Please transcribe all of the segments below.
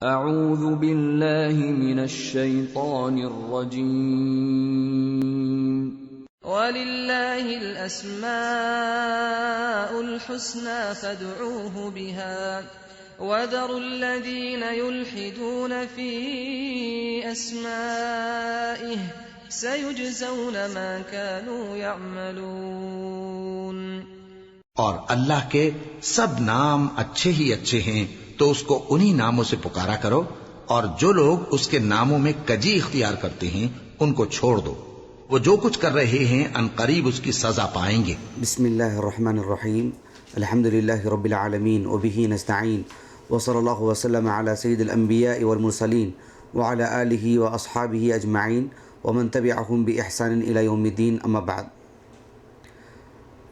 اعوذ باللہ من الشیطان الرجیم وَلِلَّهِ الْأَسْمَاءُ الْحُسْنَى فَادْعُوهُ بِهَا وَذَرُوا الَّذِينَ يُلْحِدُونَ فِي أَسْمَائِهِ سَيُجْزَوْنَ مَا كَانُوا يَعْمَلُونَ۔ اور اللہ کے سب نام اچھے ہی اچھے ہیں، تو اس کو انہی ناموں سے پکارا کرو، اور جو لوگ اس کے ناموں میں کجی اختیار کرتے ہیں ان کو چھوڑ دو، وہ جو کچھ کر رہے ہیں ان قریب اس کی سزا پائیں گے۔ بسم اللہ الرحمن الرحیم، الحمد للہ رب العالمین وبہ نستعین وصلی اللہ وسلم علی سید الانبیاء والمرسلین وعلی آلہ واصحابہ اجمعین ومن تبعہم باحسان الی یوم الدین، اما بعد۔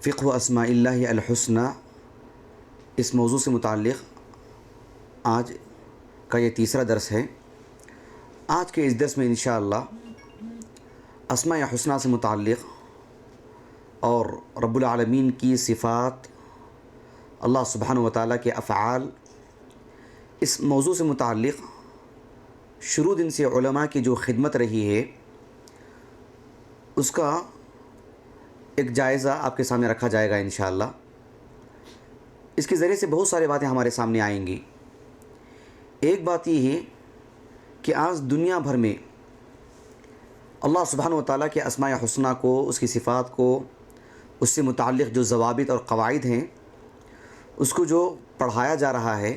فقہ اسماء اللہ الحسنی، اس موضوع سے متعلق آج کا یہ تیسرا درس ہے۔ آج کے اس درس میں انشاءاللہ اسماء حسنی سے متعلق اور رب العالمین کی صفات، اللہ سبحانہ وتعالیٰ کے افعال، اس موضوع سے متعلق شروع دن سے علماء کی جو خدمت رہی ہے اس کا ایک جائزہ آپ کے سامنے رکھا جائے گا انشاءاللہ۔ اس کے ذریعے سے بہت سارے باتیں ہمارے سامنے آئیں گی۔ ایک بات یہ ہے کہ آج دنیا بھر میں اللہ سبحانہ وتعالیٰ کے اسماء حسنی کو، اس کی صفات کو، اس سے متعلق جو ضوابط اور قواعد ہیں، اس کو جو پڑھایا جا رہا ہے،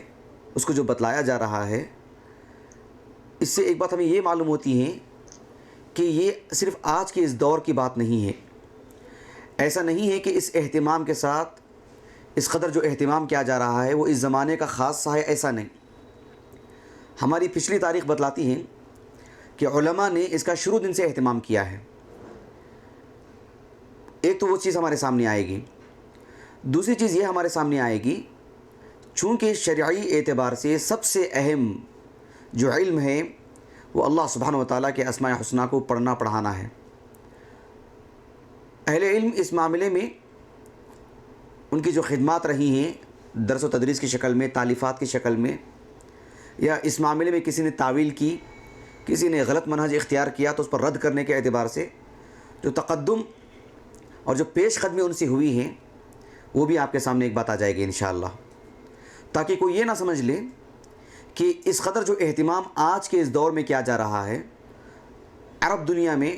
اس کو جو بتلایا جا رہا ہے، اس سے ایک بات ہمیں یہ معلوم ہوتی ہے کہ یہ صرف آج کے اس دور کی بات نہیں ہے۔ ایسا نہیں ہے کہ اس اہتمام کے ساتھ، اس قدر جو اہتمام کیا جا رہا ہے وہ اس زمانے کا خاصہ ہے، ایسا نہیں۔ ہماری پچھلی تاریخ بتلاتی ہے کہ علماء نے اس کا شروع دن سے اہتمام کیا ہے۔ ایک تو وہ چیز ہمارے سامنے آئے گی، دوسری چیز یہ ہمارے سامنے آئے گی چونکہ شرعی اعتبار سے سب سے اہم جو علم ہے وہ اللہ سبحانہ وتعالیٰ کے اسماء حسنی کو پڑھنا پڑھانا ہے۔ اہل علم اس معاملے میں ان کی جو خدمات رہی ہیں درس و تدریس کی شکل میں، تالیفات کی شکل میں، یا اس معاملے میں کسی نے تعویل کی، کسی نے غلط منہج اختیار کیا تو اس پر رد کرنے کے اعتبار سے جو تقدم اور جو پیش قدمی ان سے ہوئی ہیں وہ بھی آپ کے سامنے ایک بات آ جائے گی انشاءاللہ، تاکہ کوئی یہ نہ سمجھ لے کہ اس قدر جو اہتمام آج کے اس دور میں کیا جا رہا ہے عرب دنیا میں،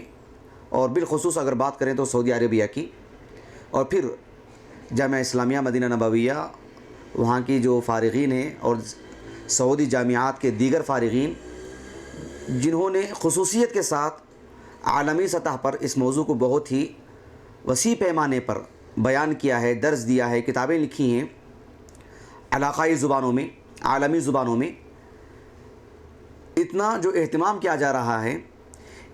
اور بالخصوص اگر بات کریں تو سعودی عربیہ کی، اور پھر جامعہ اسلامیہ مدینہ نبویہ وہاں کی جو فارغین ہیں، اور سعودی جامعات کے دیگر فارغین جنہوں نے خصوصیت کے ساتھ عالمی سطح پر اس موضوع کو بہت ہی وسیع پیمانے پر بیان کیا ہے، درس دیا ہے، کتابیں لکھی ہیں علاقائی زبانوں میں، عالمی زبانوں میں، اتنا جو اہتمام کیا جا رہا ہے،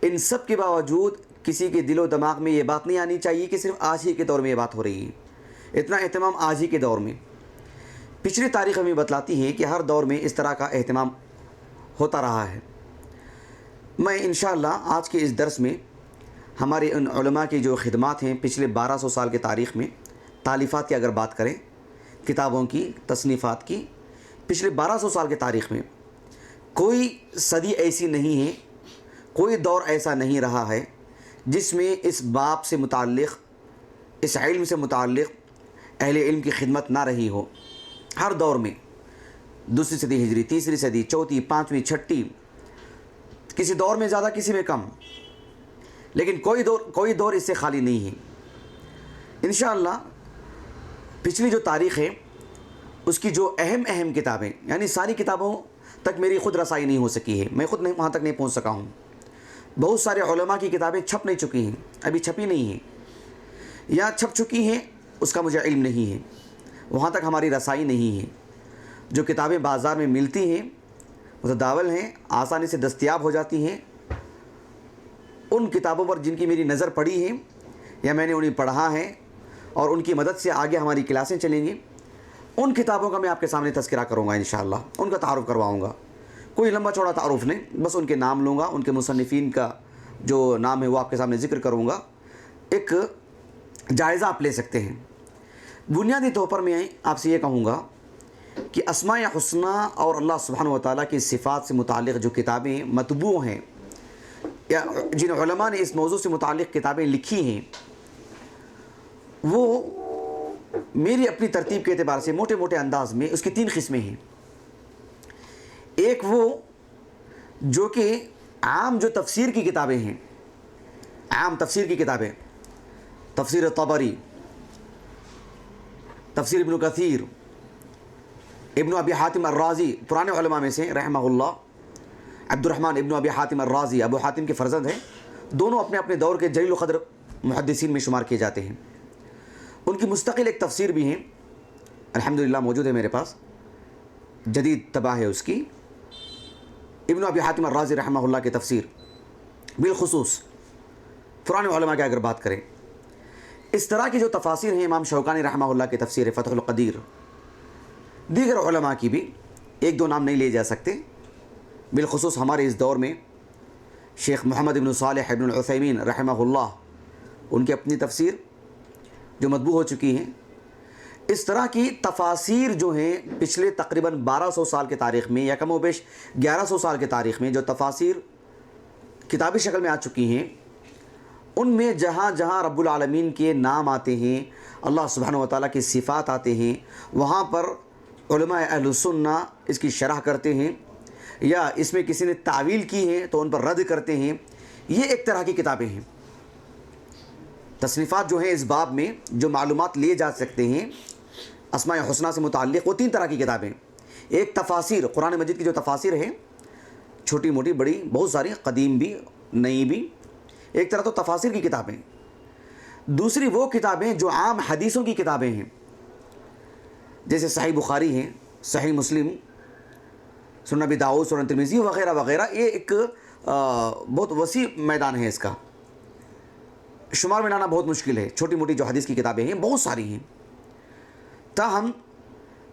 ان سب کے باوجود کسی کے دل و دماغ میں یہ بات نہیں آنی چاہیے کہ صرف آج ہی کے دور میں یہ بات ہو رہی ہے۔ اتنا اہتمام آج ہی کے دور میں، پچھلی تاریخ ہمیں بتلاتی ہے کہ ہر دور میں اس طرح کا اہتمام ہوتا رہا ہے۔ میں انشاءاللہ آج کے اس درس میں ہمارے ان علماء کی جو خدمات ہیں پچھلے 1200 سال کے تاریخ میں، تالیفات کی اگر بات کریں، کتابوں کی، تصنیفات کی، پچھلے 1200 سال کے تاریخ میں کوئی صدی ایسی نہیں ہے، کوئی دور ایسا نہیں رہا ہے جس میں اس باب سے متعلق، اس علم سے متعلق اہل علم کی خدمت نہ رہی ہو۔ ہر دور میں، دوسری صدی ہجری، تیسری صدی، چوتھی، پانچویں، چھٹی، کسی دور میں زیادہ کسی میں کم، لیکن کوئی دور اس سے خالی نہیں ہے۔ انشاءاللہ پچھلی جو تاریخ ہے اس کی جو اہم کتابیں، یعنی ساری کتابوں تک میری خود رسائی نہیں ہو سکی ہے، میں خود وہاں تک نہیں پہنچ سکا ہوں۔ بہت سارے علماء کی کتابیں چھپ نہیں چکی ہیں، ابھی چھپی نہیں ہیں، یا چھپ چکی ہیں اس کا مجھے علم نہیں ہے، وہاں تک ہماری رسائی نہیں ہے۔ جو کتابیں بازار میں ملتی ہیں، متداول ہیں، آسانی سے دستیاب ہو جاتی ہیں، ان کتابوں پر جن کی میری نظر پڑی ہے یا میں نے انہیں پڑھا ہے اور ان کی مدد سے آگے ہماری کلاسیں چلیں گی، ان کتابوں کا میں آپ کے سامنے تذکرہ کروں گا انشاءاللہ، ان کا تعارف کرواؤں گا۔ کوئی لمبا چوڑا تعارف نہیں، بس ان کے نام لوں گا، ان کے مصنفین کا جو نام ہے وہ آپ کے سامنے ذکر کروں گا، ایک جائزہ آپ لے سکتے ہیں۔ بنیادی طور پر میں آپ سے یہ کہوں گا کہ اسماء حسنہ اور اللہ سبحانہ و تعالیٰ کی صفات سے متعلق جو کتابیں مطبوع ہیں یا جن علماء نے اس موضوع سے متعلق کتابیں لکھی ہیں، وہ میری اپنی ترتیب کے اعتبار سے موٹے موٹے انداز میں اس کی 3 قسمیں ہیں۔ ایک وہ جو کہ عام جو تفسیر کی کتابیں ہیں، عام تفسیر کی کتابیں، تفسیر طبری، تفسیر ابن کثیر، ابن ابی حاتم الرازی، پرانے علماء میں سے رحمہ اللہ عبد الرحمن ابن ابی حاتم الرازی ابو حاتم کے فرزند ہیں، دونوں اپنے اپنے دور کے جلیل القدر محدثین میں شمار کیے جاتے ہیں۔ ان کی مستقل ایک تفسیر بھی ہے، الحمدللہ موجود ہے میرے پاس، جدید طبع ہے اس کی، ابن ابی حاتم الرازی رحمہ اللہ کی تفسیر، بالخصوص پرانے علماء کی اگر بات کریں۔ اس طرح کی جو تفاسیر ہیں، امام شوکانی رحمہ اللہ کی تفسیر فتح القدیر، دیگر علماء کی بھی 1-2 نام نہیں لیے جا سکتے، بالخصوص ہمارے اس دور میں شیخ محمد ابن صالح ابن العثیمین رحمہ اللہ، ان کی اپنی تفسیر جو مطبوع ہو چکی ہیں۔ اس طرح کی تفاسیر جو ہیں پچھلے تقریباً 1200 سال کے تاریخ میں یا کم و بیش 1100 سال کے تاریخ میں جو تفاسیر کتابی شکل میں آ چکی ہیں، ان میں جہاں جہاں رب العالمین کے نام آتے ہیں، اللہ سبحانہ و تعالیٰ کی صفات آتے ہیں، وہاں پر علماء اہل سنہ اس کی شرح کرتے ہیں، یا اس میں کسی نے تعویل کی ہے تو ان پر رد کرتے ہیں۔ یہ ایک طرح کی کتابیں ہیں۔ تصنیفات جو ہیں اس باب میں جو معلومات لیے جا سکتے ہیں اسماء حسنہ سے متعلق، وہ 3 طرح کی کتابیں۔ ایک تفاسیر، قرآن مجید کی جو تفاسیر ہیں، چھوٹی موٹی بڑی بہت ساری، قدیم بھی نئی بھی، ایک طرح تو تفاسیر کی کتابیں۔ دوسری وہ کتابیں جو عام حدیثوں کی کتابیں ہیں، جیسے صحیح بخاری ہیں، صحیح مسلم، سنن ابی داؤد، سنن ترمذی وغیرہ وغیرہ۔ یہ ایک بہت وسیع میدان ہے، اس کا شمار میں لانا بہت مشکل ہے۔ چھوٹی موٹی جو حدیث کی کتابیں ہیں بہت ساری ہیں، تاہم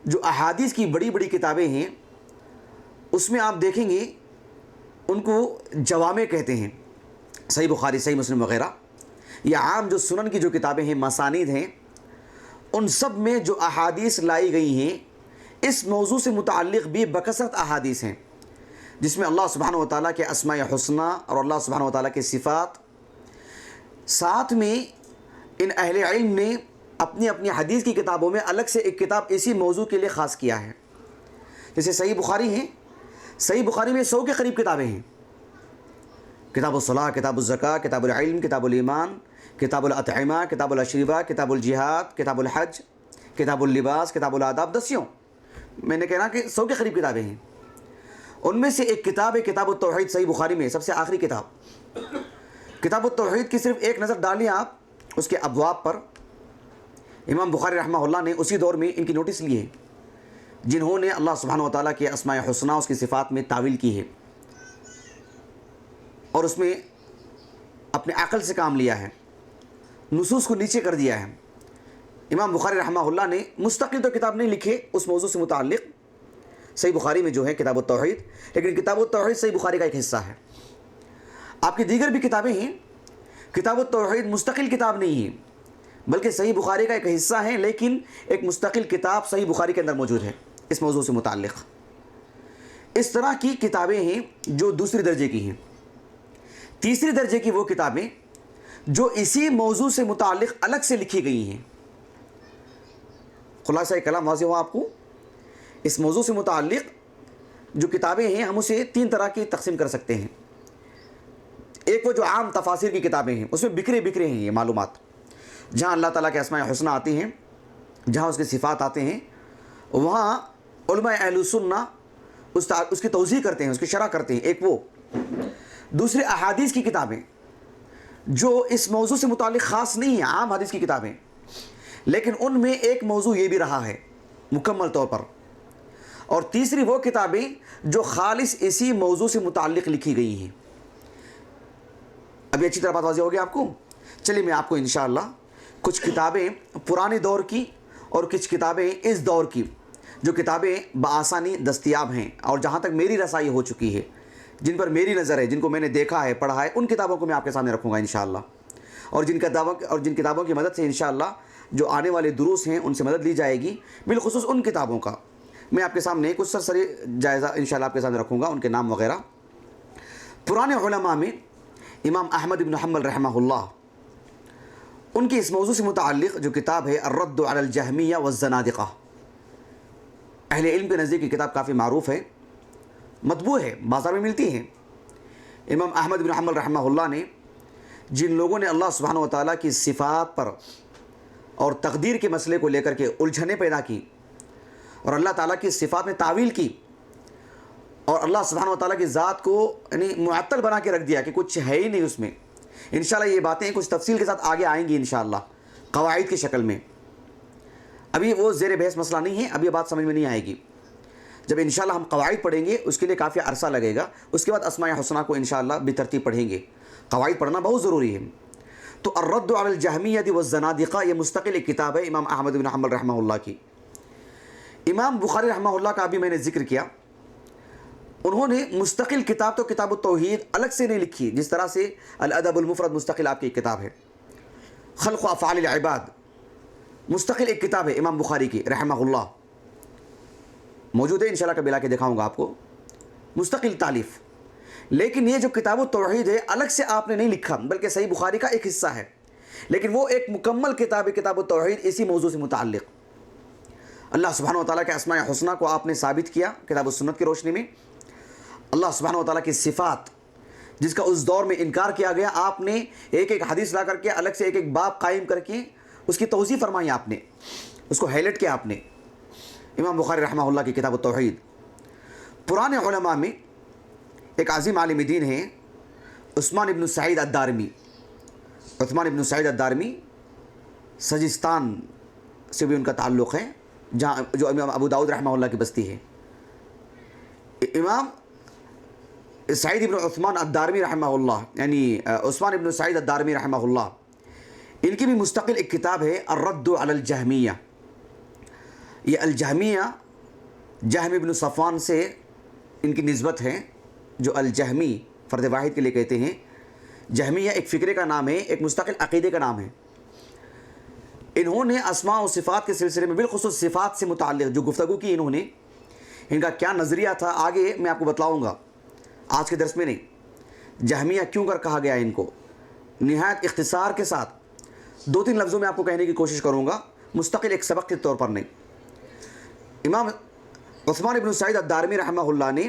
جو احادیث کی بڑی بڑی کتابیں ہیں اس میں آپ دیکھیں گے ان کو جوامع کہتے ہیں، صحیح بخاری، صحیح مسلم وغیرہ، یا عام جو سنن کی جو کتابیں ہیں، مسانید ہیں، ان سب میں جو احادیث لائی گئی ہیں اس موضوع سے متعلق بھی بکثرت احادیث ہیں، جس میں اللہ سبحانہ و تعالیٰ کے اسماء حسنہ اور اللہ سبحانہ و تعالیٰ کے صفات، ساتھ میں ان اہل علم نے اپنی اپنی حدیث کی کتابوں میں الگ سے ایک کتاب اسی موضوع کے لیے خاص کیا ہے۔ جیسے صحیح بخاری ہیں، صحیح بخاری میں 100 کے قریب کتابیں ہیں، کتاب الصلاۃ، کتاب الزکاۃ، کتاب العلم، کتاب الایمان، کتاب الاطعمہ، کتاب الاشربہ، کتاب الجہاد، کتاب الحج، کتاب اللباس، کتاب الآداب، دسیوں، میں نے کہنا کہ 100 کے قریب کتابیں ہیں۔ ان میں سے ایک کتاب ہے کتاب التوحید، صحیح بخاری میں سب سے آخری کتاب۔ کتاب التوحید کی صرف ایک نظر ڈالیں آپ اس کے ابواب پر، امام بخاری رحمہ اللہ نے اسی دور میں ان کی نوٹس لی ہے، جنہوں نے اللہ سبحانہ و تعالیٰ کے اسماء حسنہ، اس کی صفات میں تعویل کی ہے اور اس میں اپنے عقل سے کام لیا ہے، نصوص کو نیچے کر دیا ہے۔ امام بخاری رحمہ اللہ نے مستقل تو کتاب نہیں لکھے اس موضوع سے متعلق، صحیح بخاری میں جو ہے کتاب التوحید، لیکن کتاب التوحید صحیح بخاری کا ایک حصہ ہے۔ آپ کی دیگر بھی کتابیں ہیں، کتاب التوحید مستقل کتاب نہیں ہے بلکہ صحیح بخاری کا ایک حصہ ہے، لیکن ایک مستقل کتاب صحیح بخاری کے اندر موجود ہے اس موضوع سے متعلق۔ اس طرح کی کتابیں ہیں جو دوسری درجے کی ہیں۔ تیسری درجے کی وہ کتابیں جو اسی موضوع سے متعلق الگ سے لکھی گئی ہیں۔ خلاصہ کلام واضح ہوا آپ کو؟ اس موضوع سے متعلق جو کتابیں ہیں ہم اسے 3 طرح کی تقسیم کر سکتے ہیں۔ ایک وہ جو عام تفاسیر کی کتابیں ہیں، اس میں بکھرے بکھرے ہیں یہ معلومات، جہاں اللہ تعالیٰ کے اسماء حسنہ آتی ہیں، جہاں اس کے صفات آتے ہیں، وہاں علماء اہل سنہ اس کی توضیح کرتے ہیں، اس کی شرح کرتے ہیں، ایک وہ۔ دوسرے احادیث کی کتابیں جو اس موضوع سے متعلق خاص نہیں ہیں، عام حدیث کی کتابیں، لیکن ان میں ایک موضوع یہ بھی رہا ہے مکمل طور پر۔ اور تیسری وہ کتابیں جو خالص اسی موضوع سے متعلق لکھی گئی ہیں۔ ابھی اچھی طرح بات واضح ہوگی آپ کو؟ چلیے میں آپ کو انشاءاللہ کچھ کتابیں پرانے دور کی اور کچھ کتابیں اس دور کی جو کتابیں بآسانی دستیاب ہیں اور جہاں تک میری رسائی ہو چکی ہے، جن پر میری نظر ہے، جن کو میں نے دیکھا ہے، پڑھا ہے، ان کتابوں کو میں آپ کے سامنے رکھوں گا انشاءاللہ، اور جن کتابوں کی مدد سے انشاءاللہ جو آنے والے دروس ہیں ان سے مدد لی جائے گی، بالخصوص ان کتابوں کا میں آپ کے سامنے کچھ سرسری جائزہ انشاءاللہ آپ کے سامنے رکھوں گا، ان کے نام وغیرہ۔ پرانے علماء میں امام احمد بن حنبل رحمہ اللہ، ان کی اس موضوع سے متعلق جو کتاب ہے الرد علی الجہمیہ والزنادقہ، اہل علم کے نزدیک یہ کتاب کافی معروف ہے، مطبوع ہے، بازار میں ملتی ہے۔ امام احمد بن حنبل رحمہ اللہ نے جن لوگوں نے اللہ سبحانہ و تعالیٰ کی صفات پر اور تقدیر کے مسئلے کو لے کر کے الجھنیں پیدا کی اور اللہ تعالیٰ کی صفات میں تعویل کی اور اللہ سبحانہ و تعالیٰ کی ذات کو یعنی معطل بنا کے رکھ دیا کہ کچھ ہے ہی نہیں اس میں، انشاءاللہ یہ باتیں کچھ تفصیل کے ساتھ آگے آئیں گی انشاءاللہ قواعد کی شکل میں۔ ابھی وہ زیر بحث مسئلہ نہیں ہے، ابھی یہ بات سمجھ میں نہیں آئے گی۔ جب انشاءاللہ ہم قواعد پڑھیں گے اس کے لیے کافی عرصہ لگے گا، اس کے بعد اسماء حسنہ کو انشاءاللہ بترتیب پڑھیں گے۔ قواعد پڑھنا بہت ضروری ہے۔ تو الرد علی الجہمیہ والزنادقہ یہ مستقل ایک کتاب ہے امام احمد بن حنبل رحمہ اللہ کی۔ امام بخاری رحمہ اللہ کا ابھی میں نے ذکر کیا، انہوں نے مستقل کتاب تو کتاب التوحید الگ سے نہیں لکھی، جس طرح سے الادب المفرد مستقل آپ کی ایک کتاب ہے، خلق و افعال العباد مستقل ایک کتاب ہے امام بخاری کی رحمہ اللہ، موجود ہے انشاءاللہ کبھی لا کے دکھاؤں گا آپ کو، مستقل تالیف۔ لیکن یہ جو کتاب التوحید ہے الگ سے آپ نے نہیں لکھا، بلکہ صحیح بخاری کا ایک حصہ ہے، لیکن وہ ایک مکمل کتاب ہے کتاب التوحید اسی موضوع سے متعلق۔ اللہ سبحانہ و تعالیٰ کے اسماء حسنہ کو آپ نے ثابت کیا کتاب السنت کی روشنی میں، اللہ سبحانہ و تعالیٰ کی صفات جس کا اس دور میں انکار کیا گیا، آپ نے ایک ایک حدیث لا کر کے الگ سے ایک ایک باب قائم کر کے اس کی توضیح فرمائی، آپ نے اس کو ہائلائٹ کیا آپ نے، امام بخاری رحمہ اللہ کی کتاب التوحید۔ پرانے علماء میں ایک عظیم عالم دین ہیں عثمان ابن سعید الدارمی۔ عثمان ابن سعید الدارمی سجستان سے بھی ان کا تعلق ہے، جہاں جو امام ابو داؤد رحمہ اللہ کی بستی ہے۔ امام سعید ابن عثمان الدارمی رحمہ اللہ، یعنی عثمان ابن سعید الدارمی رحمہ اللہ، ان کی بھی مستقل ایک کتاب ہے الرد علی الجہمیہ۔ یہ الجہمیہ جہم ابن صفوان سے ان کی نسبت ہے، جو الجہمی فرد واحد کے لیے کہتے ہیں۔ جہمیہ ایک فکرے کا نام ہے، ایک مستقل عقیدے کا نام ہے۔ انہوں نے اسماء و صفات کے سلسلے میں بالخصوص صفات سے متعلق جو گفتگو کی انہوں نے، ان کا کیا نظریہ تھا آگے میں آپ کو بتلاؤں گا، آج کے درس میں نہیں۔ جہمیہ کیوں کر کہا گیا ان کو، نہایت اختصار کے ساتھ دو تین لفظوں میں آپ کو کہنے کی کوشش کروں گا، مستقل ایک سبق کے طور پر نہیں۔ امام عثمان ابن سعید الدارمی رحمہ اللہ نے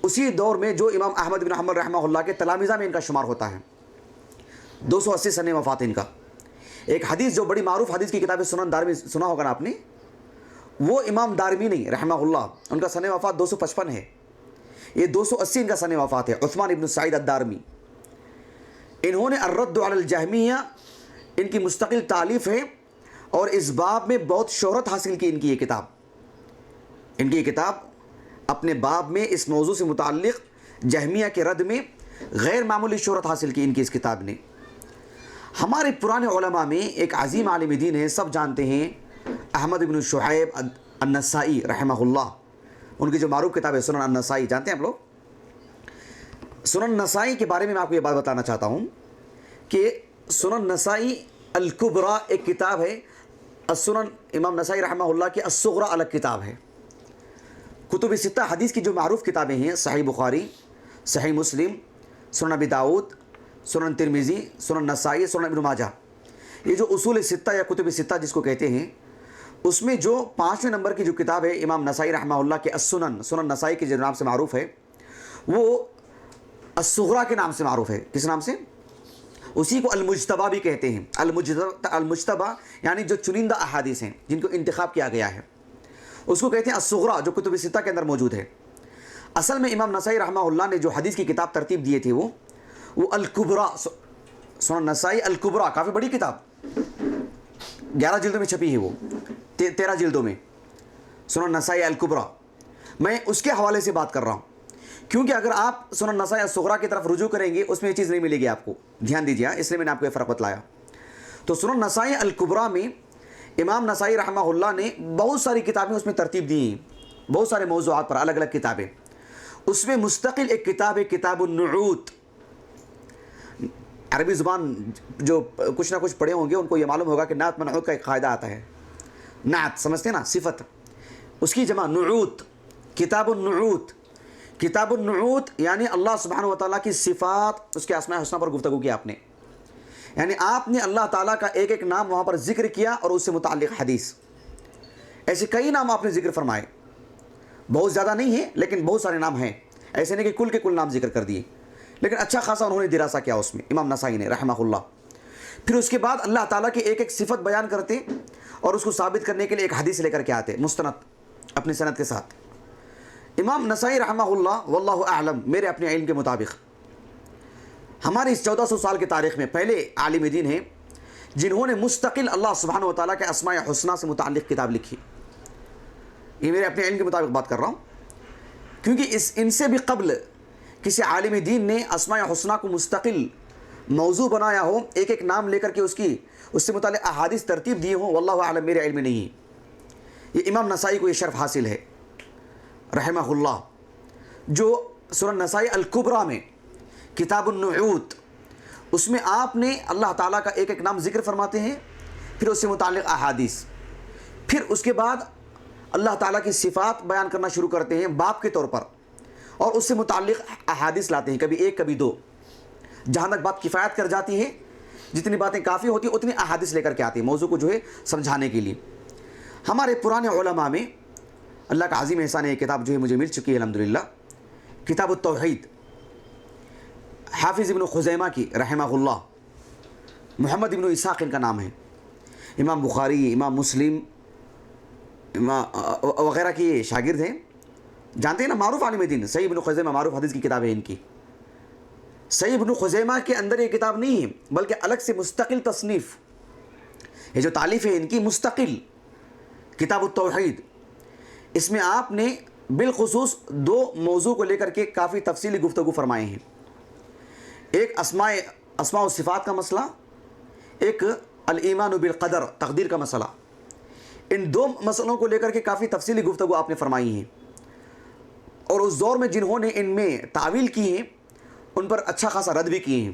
اسی دور میں جو امام احمد بن حنبل رحمہ اللہ کے تلامذہ میں ان کا شمار ہوتا ہے، 280 سنِ وفات ان کا۔ ایک حدیث جو بڑی معروف حدیث کی کتاب سنن دارمی سنا ہوگا نا آپ نے، وہ امام دارمی نہیں رحمہ اللہ، ان کا سنِ وفات 255 ہے، یہ 280 ان کا سنِ وفات ہے، عثمان ابن سعید الدارمی۔ انہوں نے الرد علی الجہمیہ ان کی مستقل تالیف ہے، اور اس باب میں بہت شہرت حاصل کی ان کی یہ کتاب۔ ان کی یہ کتاب اپنے باب میں اس موضوع سے متعلق جہمیہ کے رد میں غیر معمولی شہرت حاصل کی ان کی اس کتاب نے۔ ہمارے پرانے علماء میں ایک عظیم عالم دین ہے، سب جانتے ہیں، احمد بن شعیب النسائی رحمہ اللہ۔ ان کی جو معروف کتاب ہے سنن النسائی، جانتے ہیں آپ لوگ؟ سنن النسائی کے بارے میں آپ کو یہ بات بتانا چاہتا ہوں کہ سنن النسائی الکبریٰ ایک کتاب ہے، السنن امام نسائی رحمہ اللہ کی الصغریٰ الگ کتاب ہے۔ کتب ستہ حدیث کی جو معروف کتابیں ہیں، صحیح بخاری، صحیح مسلم، سنن ابی داؤد، سنن ترمذی، سنن نسائی، سنن ابن ماجہ، یہ جو اصول ستہ یا کتب ستہ جس کو کہتے ہیں، اس میں جو 5ویں نمبر کی جو کتاب ہے امام نسائی رحمہ اللہ کے السنن، سنن نسائی کے جو نام سے معروف ہے، وہ الصغریٰ کے نام سے معروف ہے۔ کس نام سے؟ اسی کو المجتبیٰ بھی کہتے ہیں۔ المجتبیٰ یعنی جو چنندہ احادیث ہیں جن کو انتخاب کیا گیا ہے، اس کو کہتے ہیں الصغریٰ، جو کتب ستہ کے اندر موجود ہے۔ اصل میں امام نسائی رحمہ اللہ نے جو حدیث کی کتاب ترتیب دیے تھے وہ الکبریٰ، سنن نسائی الکبریٰ، کافی بڑی کتاب، 11 جلدوں میں چھپی ہے، وہ 13 جلدوں میں، سنن نسائی الکبریٰ۔ میں اس کے حوالے سے بات کر رہا ہوں، کیونکہ اگر آپ سنن نسائی الصغریٰ کی طرف رجوع کریں گے اس میں یہ چیز نہیں ملے گی آپ کو، دھیان دیجیے، اس لیے میں نے آپ کو یہ فرق بتلایا۔ تو سنن نسائی الکبریٰ میں امام نسائی رحمہ اللہ نے بہت ساری کتابیں اس میں ترتیب دی ہیں، بہت سارے موضوعات پر الگ الگ کتابیں۔ اس میں مستقل ایک کتاب ہے کتاب النعوت۔ عربی زبان جو کچھ نہ کچھ پڑھے ہوں گے ان کو یہ معلوم ہوگا کہ نعت منعوت کا ایک قاعدہ آتا ہے۔ نعت سمجھتے ہیں نا، صفت، اس کی جمع نعوت، کتاب النعوت. کتاب النعوت یعنی اللہ سبحانہ و تعالیٰ کی صفات، اس کے اسماء حسنہ پر گفتگو کی آپ نے. یعنی آپ نے اللہ تعالیٰ کا ایک ایک نام وہاں پر ذکر کیا اور اس سے متعلق حدیث. ایسے کئی نام آپ نے ذکر فرمائے، بہت زیادہ نہیں ہیں لیکن بہت سارے نام ہیں، ایسے نہیں کہ کل کے کل نام ذکر کر دیے، لیکن اچھا خاصا انہوں نے دراسہ کیا اس میں امام نسائی نے رحمہ اللہ. پھر اس کے بعد اللہ تعالیٰ کی ایک ایک صفت بیان کرتے اور اس کو ثابت کرنے کے لیے ایک حدیث لے کر کے آتے مستند اپنی سند کے ساتھ. امام نسائی رحمہ اللہ واللہ اعلم، میرے اپنے علم کے مطابق ہماری اس 1400 سال کی تاریخ میں پہلے عالم دین ہیں جنہوں نے مستقل اللہ سبحانہ و تعالیٰ کے اسماء حسنہ سے متعلق کتاب لکھی. یہ میرے اپنے علم کے مطابق بات کر رہا ہوں، کیونکہ ان سے بھی قبل کسی عالم دین نے اسماء حسنہ کو مستقل موضوع بنایا ہو، ایک ایک نام لے کر کے اس سے متعلق احادیث ترتیب دیے ہوں، واللہ اعلم میرے علم میں نہیں. یہ امام نسائی کو یہ شرف حاصل ہے رحمہ اللہ، جو سنن نسائی الکبریٰ میں کتاب النعوت، اس میں آپ نے اللہ تعالیٰ کا ایک ایک نام ذکر فرماتے ہیں، پھر اس سے متعلق احادیث، پھر اس کے بعد اللہ تعالیٰ کی صفات بیان کرنا شروع کرتے ہیں باب کے طور پر، اور اس سے متعلق احادیث لاتے ہیں، کبھی ایک کبھی دو، جہاں تک بات کفایت کر جاتی ہے، جتنی باتیں کافی ہوتی ہیں اتنی احادیث لے کر کے آتی ہیں موضوع کو جو ہے سمجھانے کے لیے. ہمارے پرانے علماء میں اللہ کا عظیم احسان ہے، یہ کتاب جو ہے مجھے مل چکی ہے الحمدللہ، کتاب التوحید، حافظ ابن خزیمہ کی رحمہ اللہ، محمد ابن اسحاق ان کا نام ہے. امام بخاری، امام مسلم وغیرہ کی یہ شاگرد ہیں، جانتے ہیں نا، معروف عالم دین. صحیح ابن خزیمہ معروف حدیث کی کتاب ہے ان کی. صحیح ابن خزیمہ کے اندر یہ کتاب نہیں ہے بلکہ الگ سے مستقل تصنیف، یہ جو تالیف ہے ان کی مستقل کتاب التوحید. اس میں آپ نے بالخصوص دو موضوع کو لے کر کے کافی تفصیلی گفتگو فرمائے ہیں. ایک اسماء و صفات کا مسئلہ، ایک الایمان بالقدر تقدیر کا مسئلہ. ان دو مسئلوں کو لے کر کے کافی تفصیلی گفتگو آپ نے فرمائی ہیں، اور اس دور میں جنہوں نے ان میں تعویل کی ہیں ان پر اچھا خاصا رد بھی کیے ہیں.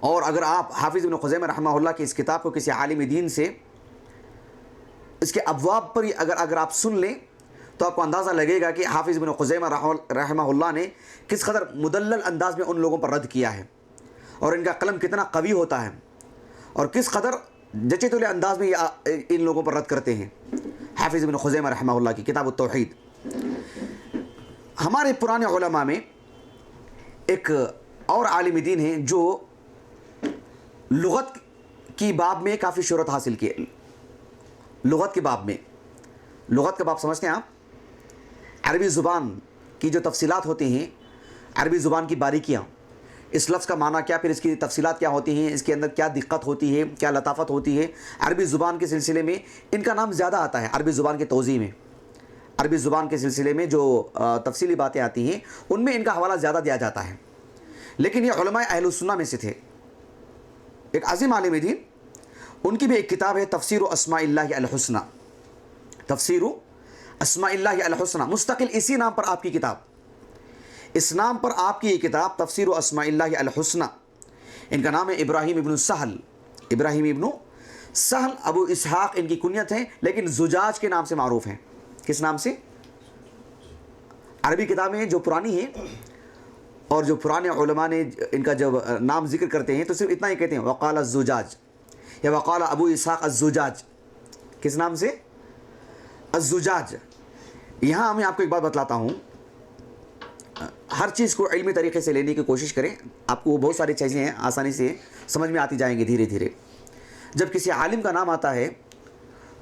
اور اگر آپ حافظ ابن خزیمہ رحمہ اللہ کی اس کتاب کو کسی عالم دین سے اس کے ابواب پر اگر آپ سن لیں تو آپ کو اندازہ لگے گا کہ حافظ ابن خزیمہ رحمہ اللہ نے کس قدر مدلل انداز میں ان لوگوں پر رد کیا ہے، اور ان کا قلم کتنا قوی ہوتا ہے، اور کس قدر جچے تلے انداز میں ان لوگوں پر رد کرتے ہیں. حافظ ابن خزیمہ رحمہ اللہ کی کتاب التوحید. ہمارے پرانے علماء میں ایک اور عالم دین ہیں جو لغت کی باب میں کافی شہرت حاصل کی. لغت کے باب میں، لغت کا باب سمجھتے ہیں آپ؟ عربی زبان کی جو تفصیلات ہوتی ہیں، عربی زبان کی باریکیاں، اس لفظ کا معنی کیا، پھر اس کی تفصیلات کیا ہوتی ہیں، اس کے اندر کیا دقت ہوتی ہے، کیا لطافت ہوتی ہے، عربی زبان کے سلسلے میں ان کا نام زیادہ آتا ہے. عربی زبان کے توضیح میں، عربی زبان کے سلسلے میں جو تفصیلی باتیں آتی ہیں ان میں ان کا حوالہ زیادہ دیا جاتا ہے. لیکن یہ علماء اہل السنہ میں سے تھے، ایک عظیم عالم دین. ان کی بھی ایک کتاب ہے تفسیر اسماء اللہ الحسنہ، تفسیر اسماء اللہ الحسنہ، مستقل اسی نام پر آپ کی کتاب، اس نام پر آپ کی یہ کتاب تفسیر اسماء اللہ الحسنہ. ان کا نام ہے ابراہیم ابن سہل، ابراہیم ابن سہل ابو اسحاق ان کی کنیت ہے، لیکن زجاج کے نام سے معروف ہیں. کس نام سے؟ عربی کتابیں جو پرانی ہیں اور جو پرانے علماء نے ان کا جب نام ذکر کرتے ہیں تو صرف اتنا ہی کہتے ہیں وقال الزجاج یا وقال ابو اسحاق الزجاج. کس نام سے؟ الزجاج. یہاں میں آپ کو ایک بات بتلاتا ہوں، ہر چیز کو علمی طریقے سے لینے کی کوشش کریں، آپ کو بہت ساری چیزیں ہیں آسانی سے سمجھ میں آتی جائیں گی دھیرے دھیرے. جب کسی عالم کا نام آتا ہے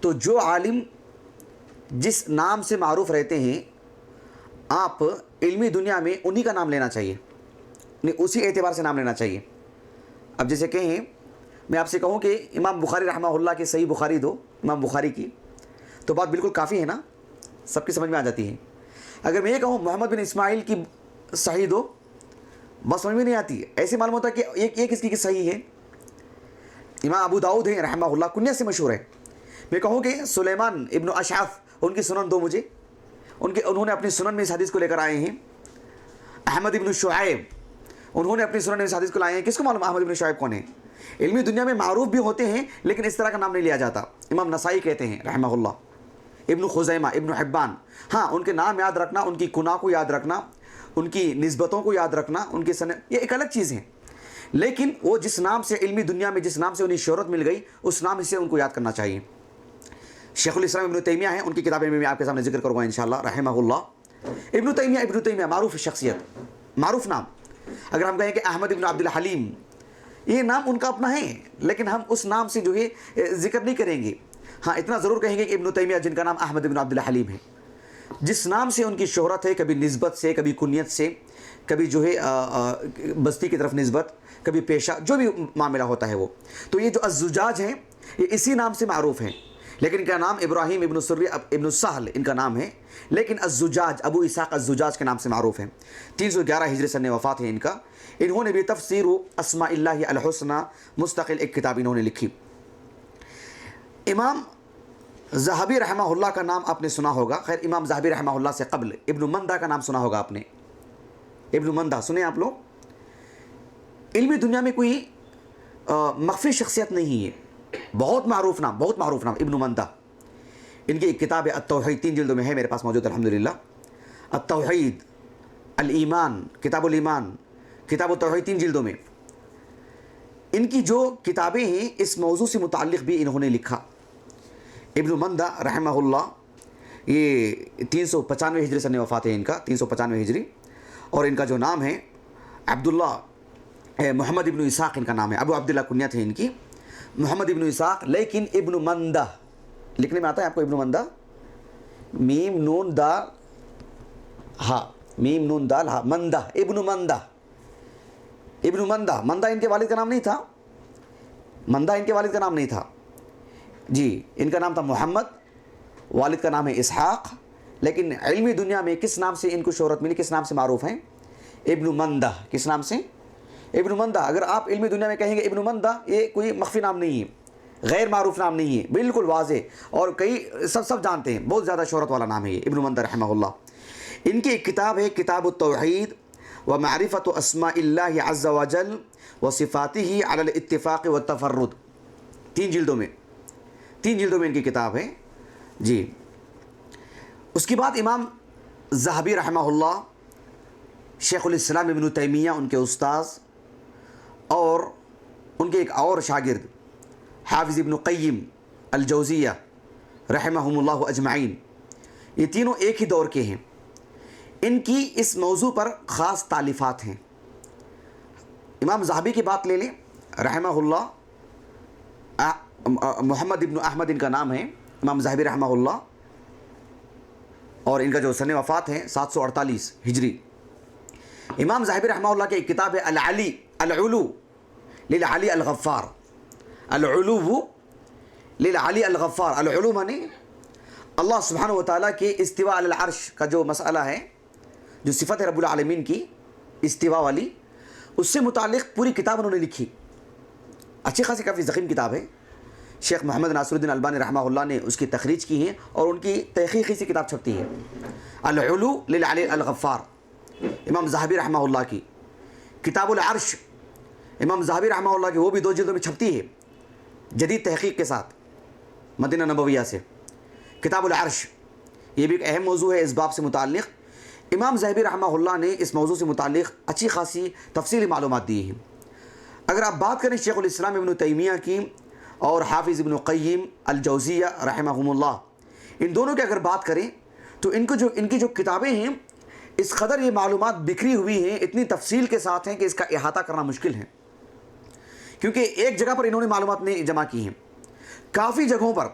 تو جو عالم جس نام سے معروف رہتے ہیں آپ علمی دنیا میں انہی کا نام لینا چاہیے، اسی اعتبار سے نام لینا چاہیے. اب جیسے کہیں میں آپ سے کہوں کہ امام بخاری رحمہ اللہ کی صحیح بخاری دو، امام بخاری کی، تو بات بالکل کافی ہے نا، سب کی سمجھ میں آ جاتی ہے. اگر میں یہ کہوں محمد بن اسماعیل کی صحیح دو، بات سمجھ میں نہیں آتی ہے. ایسے معلوم ہوتا ہے کہ ایک اس کی صحیح ہے. امام ابو داؤد ہیں رحمہ اللہ، کنیت سے مشہور ہے. میں کہوں کہ سلیمان ابن اشعث ان کی سنن دو مجھے، انہوں نے اپنی سنن میں اس حدیث کو لے کر آئے ہیں. احمد ابن شعیب انہوں نے اپنی سنن میں اس حدیث کو لائے ہیں. کس کو معلوم احمد ابن شعیب کون ہے؟ علمی دنیا میں معروف بھی ہوتے ہیں لیکن اس طرح کا نام نہیں لیا جاتا. امام نسائی کہتے ہیں رحمہ اللہ، ابن خزیمہ، ابن حبان. ہاں ان کے نام یاد رکھنا، ان کی کناں کو یاد رکھنا، ان کی نسبتوں کو یاد رکھنا، ان کی یہ ایک الگ چیز ہے. لیکن وہ جس نام سے علمی دنیا میں جس نام سے انہیں شہرت مل گئی اس نام سے ان کو یاد کرنا چاہیے. شیخ الاسلام ابن تیمیہ ہیں، ان کی کتابیں میں آپ کے سامنے ذکر کروں گا انشاءاللہ رحمہ اللہ. ابن تیمیہ معروف شخصیت، معروف نام. اگر ہم کہیں کہ احمد ابن عبد الحلیم، یہ نام ان کا اپنا ہے، لیکن ہم اس نام سے جو ہے ذکر نہیں کریں گے. ہاں اتنا ضرور کہیں گے کہ ابن تیمیہ جن کا نام احمد ابن عبد الحلیم ہے، جس نام سے ان کی شہرت ہے، کبھی نسبت سے، کبھی کنیت سے، کبھی جو ہے بستی کی طرف نسبت، کبھی پیشہ، جو بھی معاملہ ہوتا ہے وہ. تو یہ جو الزجاج ہیں یہ اسی نام سے معروف ہیں. لیکن ان کا نام ابراہیم ابن سری ابن سہل ان کا نام ہے، لیکن الزجاج ابو اسحاق الزجاج کے نام سے معروف ہیں. 311 ہجری سن وفات ہے ان کا. انہوں نے بھی تفسیر اسماء اللہ الحسنی مستقل ایک کتاب انہوں نے لکھی. امام ذہبی رحمہ اللہ کا نام آپ نے سنا ہوگا. خیر امام ذہبی رحمہ اللہ سے قبل ابن مندہ کا نام سنا ہوگا آپ نے. ابن مندہ سنیں آپ لوگ. علمی دنیا میں کوئی مخفی شخصیت نہیں ہے، بہت معروف نام ابن مندہ. ان کی ایک کتاب ہے التوحید، 3 جلدوں میں ہے، میرے پاس موجود الحمدللہ. التوحید، الایمان، کتاب الایمان، کتاب التوحید، 3 جلدوں میں. ان کی جو کتابیں ہیں اس موضوع سے متعلق بھی انہوں نے لکھا. ابن مندہ رحمہ اللہ یہ 395 ہجری سن وفات ہے ان کا، 395 ہجری. اور ان کا جو نام ہے عبداللہ محمد ابن اسحاق ان کا نام ہے. ابو عبداللہ کنیت ہے ان کی، محمد ابن اسحاق. لیکن ابن مندہ لکھنے میں آتا ہے آپ کو، ابن مندہ، میم نون دال ہا، میم نون دال ہا، مندہ، ابن مندہ. ابن مندہ، مندہ ان کے والد کا نام نہیں تھا، مندہ ان کے والد کا نام نہیں تھا جی. ان کا نام تھا محمد، والد کا نام ہے اسحاق. لیکن علمی دنیا میں کس نام سے ان کو شہرت ملی، کس نام سے معروف ہیں؟ ابن مندہ. کس نام سے؟ ابن مندہ. اگر آپ علمی دنیا میں کہیں گے ابن مندہ، یہ کوئی مخفی نام نہیں ہے، غیر معروف نام نہیں ہے، بالکل واضح اور کئی سب جانتے ہیں، بہت زیادہ شہرت والا نام ہے یہ ابن مندہ رحمہ اللہ. ان کی ایک کتاب ہے کتاب التوحید ومعرفت اسماء اللہ عز وجل وصفاتہ علی الاتفاق والتفرد، 3 جلدوں میں ان کی کتاب ہے جی. اس کے بعد امام ذہبی رحمہ اللہ، شیخ الاسلام ابن تیمیہ ان کے استاذ، اور ان کے ایک اور شاگرد حافظ ابن قیم الجوزیہ رحمہم اللہ اجمعین، یہ تینوں ایک ہی دور کے ہیں. ان کی اس موضوع پر خاص تالیفات ہیں. امام ذہبی کی بات لے لیں رحمہ اللہ، محمد ابن احمد ان کا نام ہے، امام ذہبی رحمہ اللہ. اور ان کا جو سن وفات ہے 748 ہجری. امام ذہبی رحمہ اللہ کی ایک کتاب ہے العلو للعلی الغفار. العلو للعلی الغفار. العلو معنی اللہ سبحانہ وتعالیٰ کے استواء علی العرش کا جو مسئلہ ہے، جو صفت ہے رب العالمین کی استواء والی، اس سے متعلق پوری کتاب انہوں نے لکھی. اچھی خاصی کافی ضخیم کتاب ہے. شیخ محمد ناصر الدین البانی رحمہ اللہ نے اس کی تخریج کی ہے اور ان کی تحقیقی سی کتاب چھپتی ہے العلو للعلی الغفار. امام ذہبی رحمہ اللہ کی کتاب العرش، امام ذہبی رحمہ اللہ کی وہ بھی 2 جلدوں میں چھپتی ہے جدید تحقیق کے ساتھ مدینہ نبویہ سے. کتاب العرش یہ بھی ایک اہم موضوع ہے اس باب سے متعلق. امام ذہبی رحمہ اللہ نے اس موضوع سے متعلق اچھی خاصی تفصیلی معلومات دی ہیں. اگر آپ بات کریں شیخ الاسلام ابن تیمیہ کی اور حافظ ابن قیم الجوزیہ رحمہم اللہ، ان دونوں کی اگر بات کریں تو ان کی جو کتابیں ہیں اس قدر یہ معلومات بکھری ہوئی ہیں، اتنی تفصیل کے ساتھ ہیں کہ اس کا احاطہ کرنا مشکل ہے، کیونکہ ایک جگہ پر انہوں نے معلومات نہیں جمع کی ہیں. کافی جگہوں پر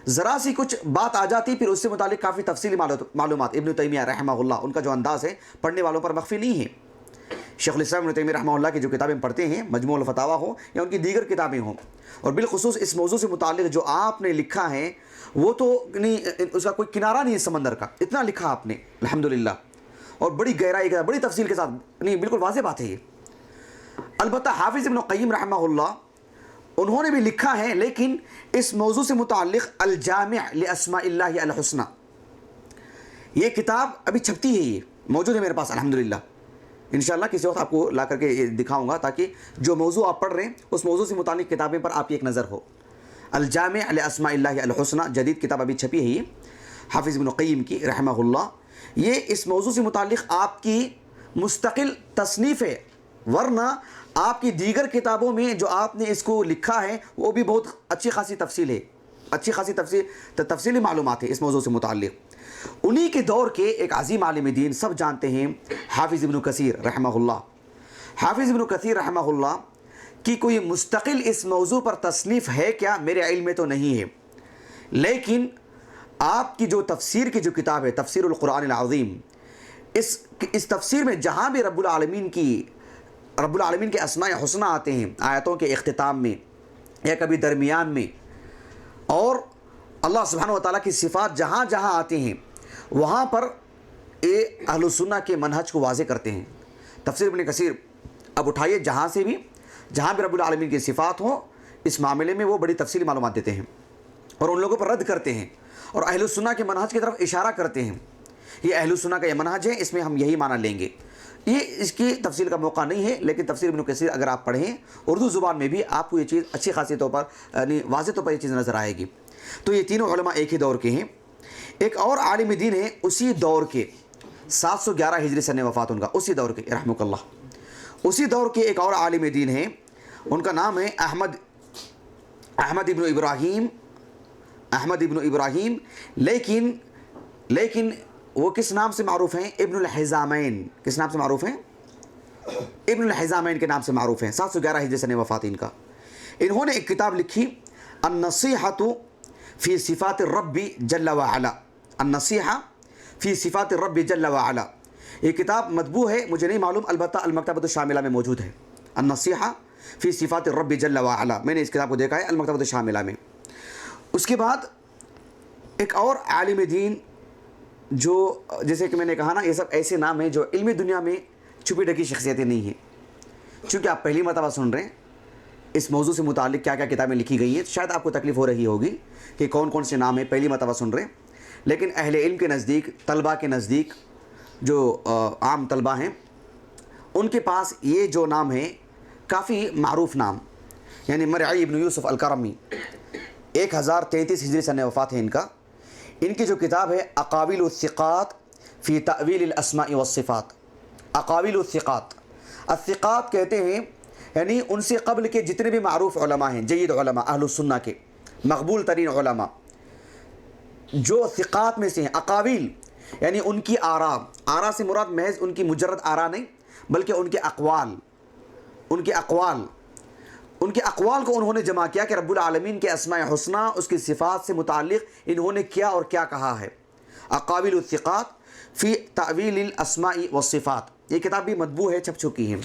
ذرا سی کچھ بات آ جاتی پھر اس سے متعلق کافی تفصیلی معلومات. ابن تیمیہ رحمہ اللہ ان کا جو انداز ہے پڑھنے والوں پر مخفی نہیں ہے. شیخ الاسلام ابن تیمیہ رحمہ اللہ کی جو کتابیں پڑھتے ہیں، مجموع الفتاویٰ ہو یا ان کی دیگر کتابیں ہوں، اور بالخصوص اس موضوع سے متعلق جو آپ نے لکھا ہے وہ تو اس کا کوئی کنارہ نہیں ہے سمندر کا، اتنا لکھا آپ نے الحمدللہ، اور بڑی گہرائی کے، بڑی تفصیل کے ساتھ، نہیں بالکل واضح بات ہے یہ. البتہ حافظ ابن قیم رحمہ اللہ انہوں نے بھی لکھا ہے، لیکن اس موضوع سے متعلق الجامع لاسماء اللہ الحسنی، یہ کتاب ابھی چھپتی ہے، یہ موجود ہے میرے پاس الحمدللہ. انشاءاللہ کسی وقت آپ کو لا کر کے دکھاؤں گا تاکہ جو موضوع آپ پڑھ رہے ہیں اس موضوع سے متعلق کتابیں پر آپ کی ایک نظر ہو. الجامع لاسماء اللہ الحسنی جدید کتاب ابھی چھپی ہے یہ. حافظ ابن قیم کی رحمہ اللہ، یہ اس موضوع سے متعلق آپ کی مستقل تصنیف ہے، ورنہ آپ کی دیگر کتابوں میں جو آپ نے اس کو لکھا ہے وہ بھی بہت اچھی خاصی تفصیل ہے، اچھی خاصی تفصیلی معلومات ہے اس موضوع سے متعلق۔ انہی کے دور کے ایک عظیم عالم دین، سب جانتے ہیں، حافظ ابن کثیر رحمہ اللہ۔ حافظ ابن کثیر رحمہ اللہ کی کوئی مستقل اس موضوع پر تصنیف ہے کیا؟ میرے علم میں تو نہیں ہے، لیکن آپ کی جو تفسیر کی جو کتاب ہے تفسیر القرآن العظیم، اس تفسیر میں جہاں بھی رب العالمین کے اسماء حسنہ آتے ہیں آیتوں کے اختتام میں یا کبھی درمیان میں، اور اللہ سبحانہ و تعالیٰ کی صفات جہاں جہاں آتے ہیں وہاں پر اہل السنہ کے منہج کو واضح کرتے ہیں۔ تفسیر ابن کثیر اب اٹھائیے، جہاں بھی رب العالمین کی صفات ہوں اس معاملے میں وہ بڑی تفصیلی معلومات دیتے ہیں اور ان لوگوں پر رد کرتے ہیں اور اہل السنہ کے منہج کی طرف اشارہ کرتے ہیں، یہ اہل السنہ کا یہ منہج ہے، اس میں ہم یہی معنی لیں گے۔ یہ اس کی تفصیل کا موقع نہیں ہے، لیکن تفسیر ابن کثیر اگر آپ پڑھیں اردو زبان میں بھی آپ کو یہ چیز اچھی خاصی طور پر یعنی واضح طور پر یہ چیز نظر آئے گی۔ تو یہ تینوں علماء ایک ہی دور کے ہیں۔ ایک اور عالم دین ہے اسی دور کے، 711 ہجری سن وفات ان کا، اسی دور کے رحمک اللہ، اسی دور کے ایک اور عالم دین ہیں، ان کا نام ہے احمد ابن ابراہیم، لیکن وہ کس نام سے معروف ہیں؟ ابن الحزامین۔ کس نام سے معروف ہیں؟ ابن الحزامین کے نام سے معروف ہیں۔ 711 ہجری سن وفات ان کا۔ انہوں نے ایک کتاب لکھی النصیحۃ فی صفات الرب جل وعلا، النصیحہ فی صفات الرب جل وعلا۔ یہ کتاب مطبوع ہے، مجھے نہیں معلوم، البتہ المکتبۃ الشاملہ میں موجود ہے، النصیحہ فی صفات الرب جل وعلا، میں نے اس کتاب کو دیکھا ہے المکتبۃ الشاملہ میں۔ اس کے بعد ایک اور عالم دین جو جیسے کہ میں نے کہا نا، یہ سب ایسے نام ہیں جو علمی دنیا میں چھپی ڈھکی شخصیتیں نہیں ہیں، چونکہ آپ پہلی مرتبہ سن رہے ہیں اس موضوع سے متعلق کیا کیا کتابیں لکھی گئی ہیں، شاید آپ کو تکلیف ہو رہی ہوگی کہ کون کون سے نام ہیں، پہلی مرتبہ سن رہے ہیں، لیکن اہل علم کے نزدیک، طلباء کے نزدیک، جو عام طلباء ہیں ان کے پاس یہ جو نام ہے کافی معروف نام، یعنی مرعی ابن یوسف الکرمی، 1033 ہجری سن وفات ہے ان کا۔ ان کی جو کتاب ہے اقاویل الثقات فی تأویل الاسماء والصفات، اقاویل الثقات، الثقات کہتے ہیں یعنی ان سے قبل کے جتنے بھی معروف علماء ہیں، جید علماء، اہل السنہ کے مقبول ترین علماء جو ثقات میں سے ہیں، اقاویل یعنی ان کی آراء سے مراد محض ان کی مجرد آراء نہیں بلکہ ان کے اقوال کو انہوں نے جمع کیا کہ رب العالمین کے اسماء حسنہ، اس کی صفات سے متعلق انہوں نے کیا اور کیا کہا ہے۔ اقاویل الثقات فی تأویل الاسماء والصفات، یہ کتاب بھی مطبوع ہے، چھپ چکی ہیں۔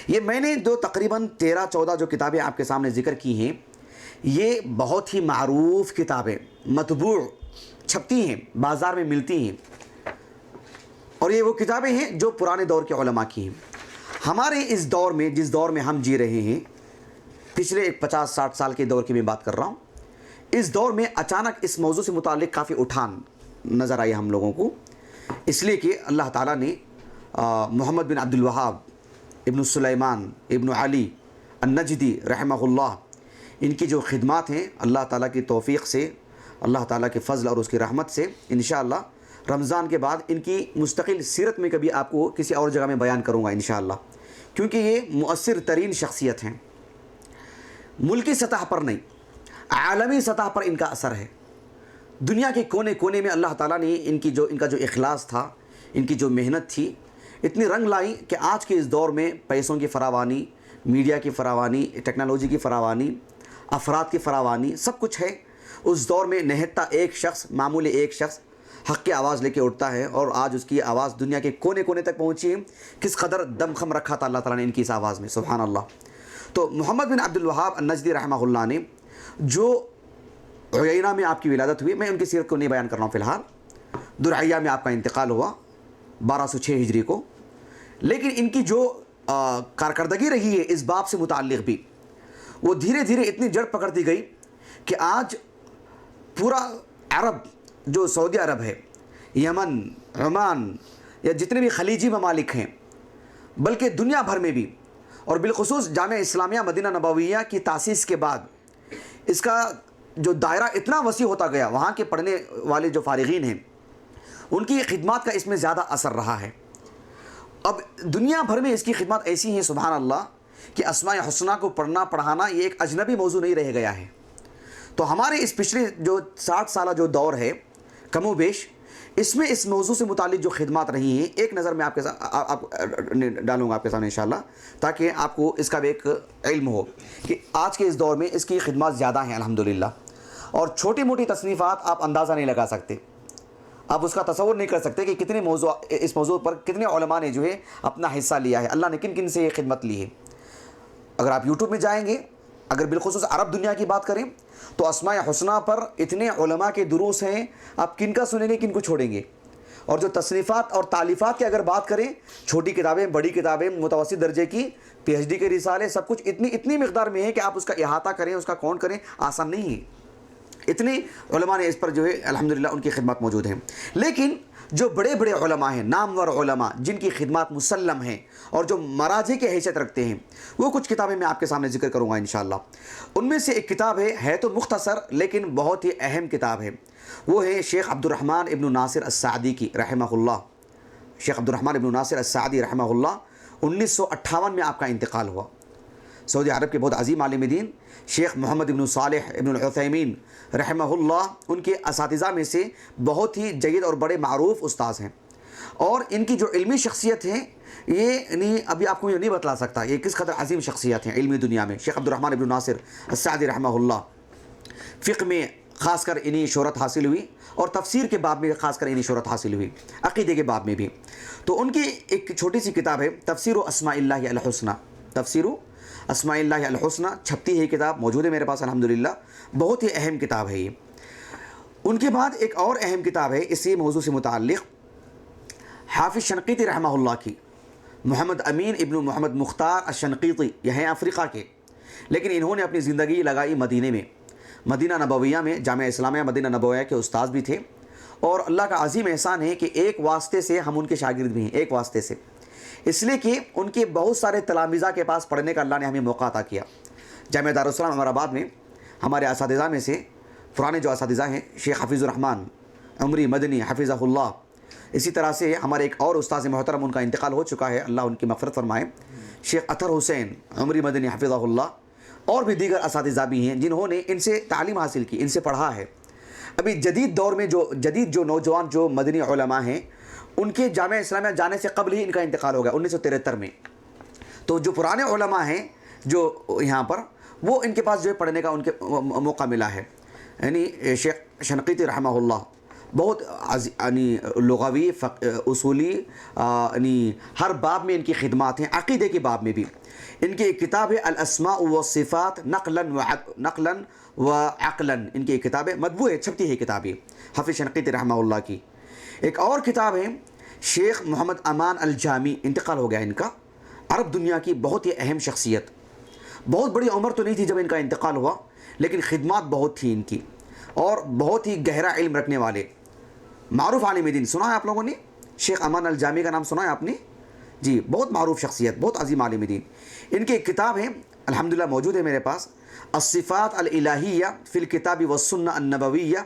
یہ میں نے جو تقریباً 13-14 جو کتابیں آپ کے سامنے ذکر کی ہیں، یہ بہت ہی معروف کتابیں، مطبوع، چھپتی ہیں، بازار میں ملتی ہیں، اور یہ وہ کتابیں ہیں جو پرانے دور کے علماء کی ہیں۔ ہمارے اس دور میں، جس دور میں ہم جی رہے ہیں، پچھلے 50-60 سال کے دور کی میں بات کر رہا ہوں، اس دور میں اچانک اس موضوع سے متعلق کافی اٹھان نظر آئی ہم لوگوں کو، اس لیے کہ اللہ تعالیٰ نے محمد بن عبد الوہاب ابن سلیمان ابن علی النجدی رحمہ اللہ، ان کی جو خدمات ہیں اللہ تعالیٰ کی توفیق سے، اللہ تعالیٰ کے فضل اور اس کی رحمت سے، انشاءاللہ رمضان کے بعد ان کی مستقل سیرت میں کبھی آپ کو کسی اور جگہ میں بیان کروں گا انشاءاللہ، کیونکہ یہ مؤثر ترین شخصیت ہیں، ملکی سطح پر نہیں، عالمی سطح پر ان کا اثر ہے۔ دنیا کے کونے کونے میں اللہ تعالیٰ نے ان کا جو اخلاص تھا، ان کی جو محنت تھی، اتنی رنگ لائی کہ آج کے اس دور میں پیسوں کی فراوانی، میڈیا کی فراوانی، ٹیکنالوجی کی فراوانی، افراد کی فراوانی، سب کچھ ہے۔ اس دور میں نہتا ایک شخص، معمولی ایک شخص حق کی آواز لے کے اٹھتا ہے، اور آج اس کی آواز دنیا کے کونے کونے تک پہنچی ہے۔ کس قدر دم خم رکھا تھا اللہ تعالیٰ نے ان کی اس آواز میں، سبحان اللہ۔ تو محمد بن عبد الوہاب النجدی رحمہ اللہ نے، جو عیینہ میں آپ کی ولادت ہوئی، میں ان کی سیرت کو نہیں بیان کر رہا ہوں فی الحال، درعیہ میں آپ کا انتقال ہوا 1206 ہجری کو، لیکن ان کی جو کارکردگی رہی ہے اس باب سے متعلق بھی، وہ دھیرے دھیرے اتنی جڑ پکڑتی گئی کہ آج پورا عرب، جو سعودی عرب ہے، یمن، عمان، یا جتنے بھی خلیجی ممالک ہیں، بلکہ دنیا بھر میں بھی، اور بالخصوص جامعہ اسلامیہ مدینہ نبویہ کی تاسیس کے بعد اس کا جو دائرہ اتنا وسیع ہوتا گیا، وہاں کے پڑھنے والے جو فارغین ہیں ان کی خدمات کا اس میں زیادہ اثر رہا ہے۔ اب دنیا بھر میں اس کی خدمات ایسی ہیں سبحان اللہ کہ اسماء حسنہ کو پڑھنا پڑھانا یہ ایک اجنبی موضوع نہیں رہ گیا ہے۔ تو ہمارے اس پچھلے جو 60 سالہ جو دور ہے کم و بیش، اس میں اس موضوع سے متعلق جو خدمات رہی ہیں ایک نظر میں آپ کے ساتھ ڈالوں گا آپ کے سامنے انشاءاللہ، تاکہ آپ کو اس کا بھی ایک علم ہو کہ آج کے اس دور میں اس کی خدمات زیادہ ہیں الحمدللہ، اور چھوٹی موٹی تصنیفات آپ اندازہ نہیں لگا سکتے، آپ اس کا تصور نہیں کر سکتے کہ کتنے اس موضوع پر کتنے علماء نے جو ہے اپنا حصہ لیا ہے، اللہ نے کن کن سے یہ خدمت لی ہے۔ اگر آپ یوٹیوب میں جائیں گے، اگر بالخصوص عرب دنیا کی بات کریں تو اسماء حسنہ پر اتنے علماء کے دروس ہیں، آپ کن کا سنیں گے کن کو چھوڑیں گے۔ اور جو تصنیفات اور تالیفات کی اگر بات کریں، چھوٹی کتابیں، بڑی کتابیں، متوسط درجے کی PhD کے رسالے، سب کچھ اتنی مقدار میں ہے کہ آپ اس کا احاطہ کریں، اس کا کاؤنٹ کریں، آسان نہیں ہے۔ اتنے علماء نے اس پر جو ہے الحمدللہ ان کی خدمات موجود ہیں۔ لیکن جو بڑے بڑے علماء ہیں، نامور علماء جن کی خدمات مسلم ہیں اور جو مراجع کی حیثیت رکھتے ہیں، وہ کچھ کتابیں میں آپ کے سامنے ذکر کروں گا انشاءاللہ۔ ان میں سے ایک کتاب ہے تو مختصر لیکن بہت ہی اہم کتاب ہے، وہ ہے شیخ عبد الرحمن ابن ناصر السعدی کی رحمہ اللہ۔ شیخ عبد الرحمن ابن ناصر السعدی رحمہ اللہ 1958 میں آپ کا انتقال ہوا۔ سعودی عرب کے بہت عظیم عالم دین شیخ محمد ابن صالح ابن العثیمین رحمہ اللہ ان کے اساتذہ میں سے بہت ہی جید اور بڑے معروف استاذ ہیں، اور ان کی جو علمی شخصیت ہے یہ ابھی آپ کو یہ نہیں بتلا سکتا یہ کس قدر عظیم شخصیت ہیں علمی دنیا میں۔ شیخ عبد الرحمن ابن ناصر السعدی رحمہ اللہ فقہ میں خاص کر انہیں شہرت حاصل ہوئی، اور تفسیر کے باب میں خاص کر انہیں شہرت حاصل ہوئی، عقیدے کے باب میں بھی۔ تو ان کی ایک چھوٹی سی کتاب ہے تفسیر اسماء اللہ الحسنہ، تفسیر اسماء اللہ الحسنہ، چھپتی ہے کتاب، موجود ہے میرے پاس الحمدللہ، بہت ہی اہم کتاب ہے یہ۔ ان کے بعد ایک اور اہم کتاب ہے اسی موضوع سے متعلق، حافظ شنقیطی رحمہ اللہ کی، محمد امین ابن محمد مختار الشنقیطی، یہ ہیں افریقہ کے، لیکن انہوں نے اپنی زندگی لگائی مدینے میں، مدینہ نبویہ میں، جامعہ اسلامیہ مدینہ نبویہ کے استاذ بھی تھے، اور اللہ کا عظیم احسان ہے کہ ایک واسطے سے ہم ان کے شاگرد بھی ہیں، ایک واسطے سے، اس لیے کہ ان کے بہت سارے تلامذہ کے پاس پڑھنے کا اللہ نے ہمیں موقع عطا کیا۔ جامعہ دارالسلام عمر آباد میں ہمارے اساتذہ میں سے پرانے جو اساتذہ ہیں شیخ حفیظ الرحمن عمری مدنی حفظہ اللہ، اسی طرح سے ہمارے ایک اور استاذ محترم ان کا انتقال ہو چکا ہے، اللہ ان کی مغفرت فرمائے، شیخ اطہر حسین عمری مدنی حفظہ اللہ، اور بھی دیگر اساتذہ بھی ہیں جنہوں نے ان سے تعلیم حاصل کی، ان سے پڑھا ہے۔ ابھی جدید دور میں جو نوجوان جو مدنی علماء ہیں ان کے جامعہ اسلامیہ جانے سے قبل ہی ان کا انتقال ہو گیا 1973 میں۔ تو جو پرانے علماء ہیں جو یہاں پر، وہ ان کے پاس جو ہے پڑھنے کا ان کے موقع ملا ہے، یعنی شیخ شنقیطی رحمہ اللہ بہت لغوی اصولی ہر باب میں ان کی خدمات ہیں، عقیدے کے باب میں بھی۔ ان کی ایک کتاب ہے الاسماء والصفات نقلا و عقلا، ان کی ایک کتاب ہے، مطبوع ہے، چھپتی ہے کتاب یہ حافظ شنقیطی رحمہ اللہ کی۔ ایک اور کتاب ہے شیخ محمد امان الجامی، انتقال ہو گیا ان کا، عرب دنیا کی بہت ہی اہم شخصیت، بہت بڑی عمر تو نہیں تھی جب ان کا انتقال ہوا، لیکن خدمات بہت تھی ان کی، اور بہت ہی گہرا علم رکھنے والے معروف عالم دین۔ سنا ہے آپ لوگوں نے شیخ امان الجامی کا نام سنا ہے آپ نے؟ جی، بہت معروف شخصیت، بہت عظیم عالم دین۔ ان کی ایک کتاب ہے الحمدللہ موجود ہے میرے پاس، الصفات الالہیہ فی الکتاب والسنہ النبویہ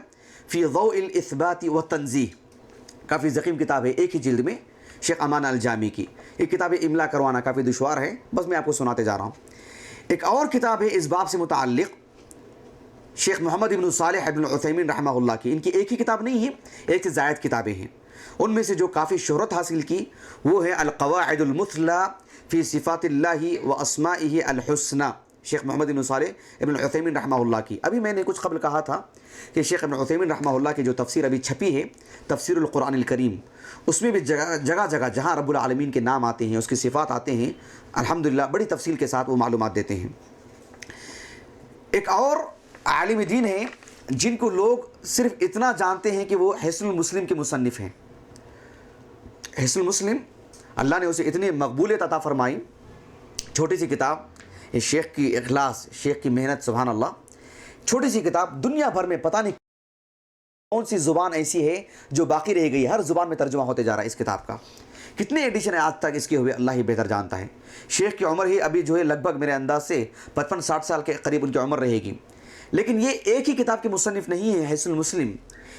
فی ضوء الاثبات والتنزیہ، کافی ضخیم کتاب ہے، ایک ہی جلد میں، شیخ امان الجامی کی۔ یہ کتاب املا کروانا کافی دشوار ہے، بس میں آپ کو سناتے جا رہا ہوں۔ ایک اور کتاب ہے اس باب سے متعلق شیخ محمد ابن صالح ابن العثیمین رحمہ اللہ کی، ان کی ایک ہی کتاب نہیں ہے، ایک سے زائد کتابیں ہیں، ان میں سے جو کافی شہرت حاصل کی وہ ہے القواعد المثلی فی صفات اللہ و اسمائہ الحسنى، شیخ محمد ابن صالح ابن العثیمین رحمہ اللہ کی۔ ابھی میں نے کچھ قبل کہا تھا کہ شیخ ابن عثیمین رحمہ اللہ کی جو تفسیر ابھی چھپی ہے، تفسیر القرآن الکریم، اس میں بھی جگہ جگہ جہاں رب العالمین کے نام آتے ہیں، اس کی صفات آتے ہیں، الحمدللہ بڑی تفصیل کے ساتھ وہ معلومات دیتے ہیں۔ ایک اور عالم دین ہیں جن کو لوگ صرف اتنا جانتے ہیں کہ وہ حسن المسلم کے مصنف ہیں۔ حسن المسلم اللہ نے اسے اتنی مقبولیت عطا فرمائی، چھوٹی سی کتاب، یہ شیخ کی اخلاص، شیخ کی محنت، سبحان اللہ، چھوٹی سی کتاب، دنیا بھر میں پتہ نہیں کون سی زبان ایسی ہے جو باقی رہ گئی، ہر زبان میں ترجمہ ہوتے جا رہا ہے اس کتاب کا۔ کتنے ایڈیشن ہیں آج تک اس کے ہوئے، اللہ ہی بہتر جانتا ہے۔ شیخ کی عمر ہی ابھی جو ہے لگ بھگ میرے انداز سے 55-60 سال کے قریب ان کی عمر رہے گی، لیکن یہ ایک ہی کتاب کے مصنف نہیں ہیں، حسن المسلم،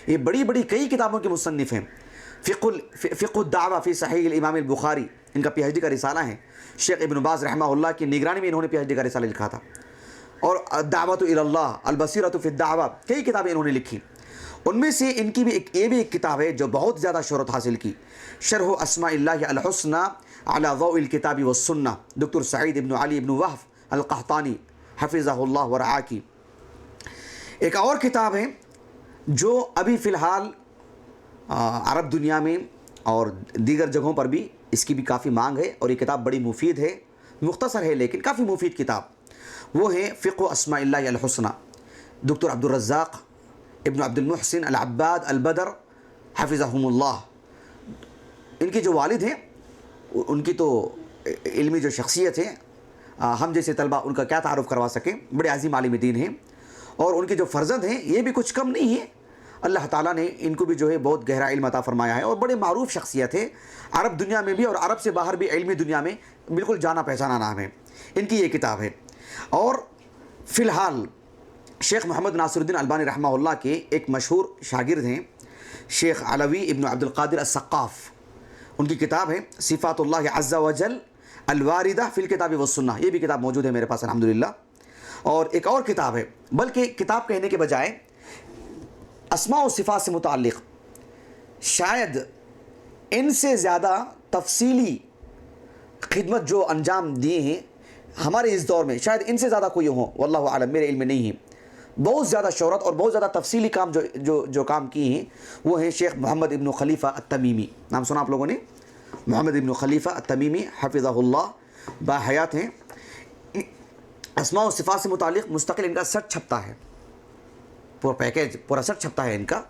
یہ بڑی بڑی کئی کتابوں کے مصنف ہیں۔ فقہ الدعوہ فی صحیح الامام البخاری، ان کا پی ایچ ڈی کا رسالہ ہے۔ شیخ ابن باز رحمہ اللہ کی نگرانی میں انہوں نے پی ایچ ڈی کا رسالہ لکھا تھا۔ اور دعوت الی اللہ، البصیرۃ فی الدعوہ، کئی کتابیں انہوں نے لکھی۔ ان میں سے ان کی بھی یہ بھی ایک کتاب ہے جو بہت زیادہ شہرت حاصل کی، شرح اسماء اللہ الحسنى علی ضوء الکتاب والسنہ، دکتر سعید ابن علی ابن وہب القحطانی حفظہ اللہ ورعاہ کی۔ ایک اور کتاب ہے جو ابھی فی الحال عرب دنیا میں اور دیگر جگہوں پر بھی اس کی بھی کافی مانگ ہے، اور یہ کتاب بڑی مفید ہے، مختصر ہے لیکن کافی مفید کتاب، وہ ہے فقہ اسماء اللہ الحسنى، دکتر عبد الرزاق ابن عبد المحسن العباد البدر حفظہم اللہ۔ ان کے جو والد ہیں، ان کی تو علمی جو شخصیت ہے، ہم جیسے طلبہ ان کا کیا تعارف کروا سکیں، بڑے عظیم عالم دین ہیں، اور ان کے جو فرزند ہیں یہ بھی کچھ کم نہیں ہیں۔ اللہ تعالیٰ نے ان کو بھی جو ہے بہت گہرا علم عطا فرمایا ہے، اور بڑے معروف شخصیت ہے عرب دنیا میں بھی اور عرب سے باہر بھی، علمی دنیا میں بالکل جانا پہچانا نام ہے ان کی یہ کتاب ہے۔ اور فی الحال شیخ محمد ناصر الدین البانی رحمہ اللہ کے ایک مشہور شاگرد ہیں شیخ علوی ابن عبد القادر السقاف، ان کی کتاب ہے صفات اللہ عز وجل الواردہ فی الکتاب والسنہ، یہ بھی کتاب موجود ہے میرے پاس الحمدللہ۔ اور ایک اور کتاب ہے، بلکہ کتاب کہنے کے بجائے اسماء و صفات سے متعلق شاید ان سے زیادہ تفصیلی خدمت جو انجام دیے ہیں ہمارے اس دور میں، شاید ان سے زیادہ کوئی ہوں، واللہ اعلم، میرے علم میں نہیں ہے۔ بہت زیادہ شہرت اور بہت زیادہ تفصیلی کام جو کام کیے ہیں وہ ہیں شیخ محمد ابن خلیفہ التمیمی، نام سنا آپ لوگوں نے، محمد ابن خلیفہ التمیمی حفظہ اللہ، باحیات ہیں۔ اسماء و صفات سے متعلق مستقل ان کا سٹ چھپتا ہے، پورا پیکیج، پورا سٹ چھپتا ہے ان کا،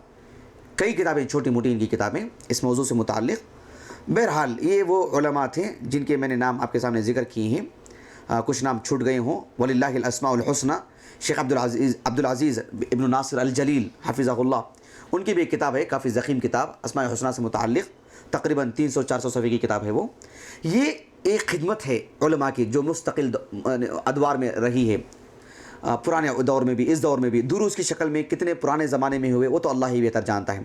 کئی کتابیں چھوٹی موٹی ان کی کتابیں اس موضوع سے متعلق۔ بہرحال یہ وہ علماء تھے جن کے میں نے نام آپ کے سامنے ذکر کیے ہیں، کچھ نام چھوٹ گئے ہوں، وللہ الاسماء الحسنى، شیخ عبدالعزیز ابن ناصر الجلیل حفظہ اللہ، ان کی بھی ایک کتاب ہے کافی ضخیم کتاب اسماء الحسنى سے متعلق، تقریباً 300-400 صفحے کی کتاب ہے وہ۔ یہ ایک خدمت ہے علماء کی جو مستقل ادوار میں رہی ہے، پرانے دور میں بھی، اس دور میں بھی۔ دروس کی شکل میں کتنے پرانے زمانے میں ہوئے وہ تو اللہ ہی بہتر جانتا ہے۔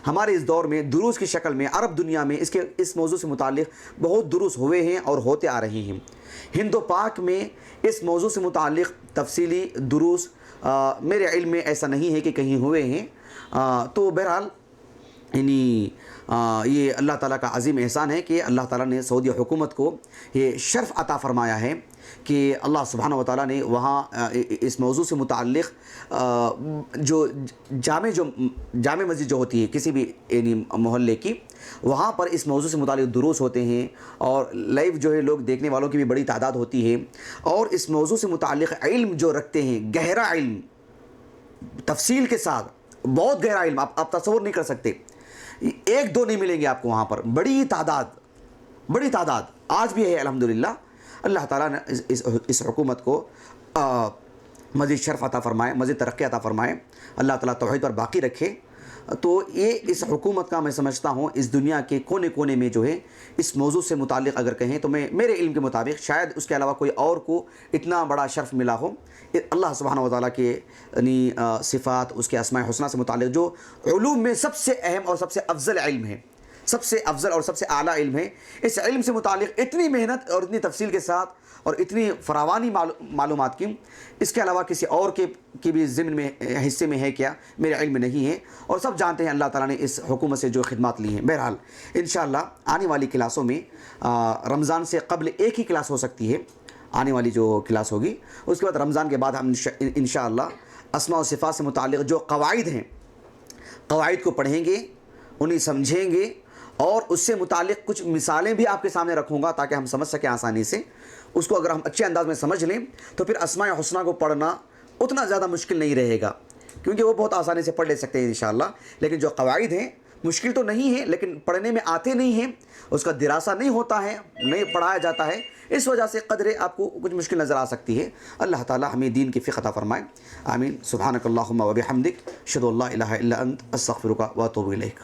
ہمارے اس دور میں دروس کی شکل میں عرب دنیا میں اس موضوع سے متعلق بہت دروس ہوئے ہیں اور ہوتے آ رہے ہیں۔ ہند و پاک میں اس موضوع سے متعلق تفصیلی دروس میرے علم میں ایسا نہیں ہے کہ کہیں ہوئے ہیں۔ تو بہرحال یعنی یہ اللہ تعالیٰ کا عظیم احسان ہے کہ اللہ تعالیٰ نے سعودی حکومت کو یہ شرف عطا فرمایا ہے کہ اللہ سبحانہ و تعالیٰ نے وہاں اس موضوع سے متعلق جو جامع مسجد جو ہوتی ہے کسی بھی یعنی محلے کی، وہاں پر اس موضوع سے متعلق دروس ہوتے ہیں، اور لائیو جو ہے لوگ دیکھنے والوں کی بھی بڑی تعداد ہوتی ہے، اور اس موضوع سے متعلق علم جو رکھتے ہیں، گہرا علم تفصیل کے ساتھ، بہت گہرا علم، آپ تصور نہیں کر سکتے، ایک دو نہیں ملیں گے آپ کو وہاں پر، بڑی تعداد آج بھی ہے الحمدللہ۔ اللہ تعالیٰ نے اس حکومت کو مزید شرف عطا فرمائے، مزید ترقی عطا فرمائے، اللہ تعالیٰ توحید پر باقی رکھے۔ تو یہ اس حکومت کا میں سمجھتا ہوں اس دنیا کے کونے کونے میں جو ہے اس موضوع سے متعلق اگر کہیں تو میرے علم کے مطابق شاید اس کے علاوہ کوئی اور کو اتنا بڑا شرف ملا ہو۔ اللہ سبحانہ و تعالیٰ کے یعنی صفات، اس کے اسماء حسنہ سے متعلق جو علوم میں سب سے اہم اور سب سے افضل علم ہے، سب سے افضل اور سب سے اعلیٰ علم ہے، اس علم سے متعلق اتنی محنت اور اتنی تفصیل کے ساتھ اور اتنی فراوانی معلومات کی اس کے علاوہ کسی اور کی بھی ضمن میں حصے میں ہے کیا، میرے علم میں نہیں ہے، اور سب جانتے ہیں اللہ تعالیٰ نے اس حکومت سے جو خدمات لی ہیں۔ بہرحال انشاءاللہ آنے والی کلاسوں میں رمضان سے قبل ایک ہی کلاس ہو سکتی ہے، آنے والی جو کلاس ہوگی، اس کے بعد رمضان کے بعد ہم انشاءاللہ اسماء و صفات سے متعلق جو قواعد ہیں، قواعد کو پڑھیں گے، انہیں سمجھیں گے، اور اس سے متعلق کچھ مثالیں بھی آپ کے سامنے رکھوں گا تاکہ ہم سمجھ سکیں آسانی سے۔ اس کو اگر ہم اچھے انداز میں سمجھ لیں تو پھر اسماء حسنہ کو پڑھنا اتنا زیادہ مشکل نہیں رہے گا، کیونکہ وہ بہت آسانی سے پڑھ لے سکتے ہیں انشاءاللہ۔ لیکن جو قواعد ہیں مشکل تو نہیں ہیں، لیکن پڑھنے میں آتے نہیں ہیں، اس کا دراسہ نہیں ہوتا ہے، نہیں پڑھایا جاتا ہے، اس وجہ سے قدرے آپ کو کچھ مشکل نظر آ سکتی ہے۔ اللہ تعالیٰ ہمیں دین کی فقہ عطا فرمائے، آمین۔ سبحانک اللہم و بحمدک، اشہد ان لا الہ الا انت، استغفرک و اتوب الیک۔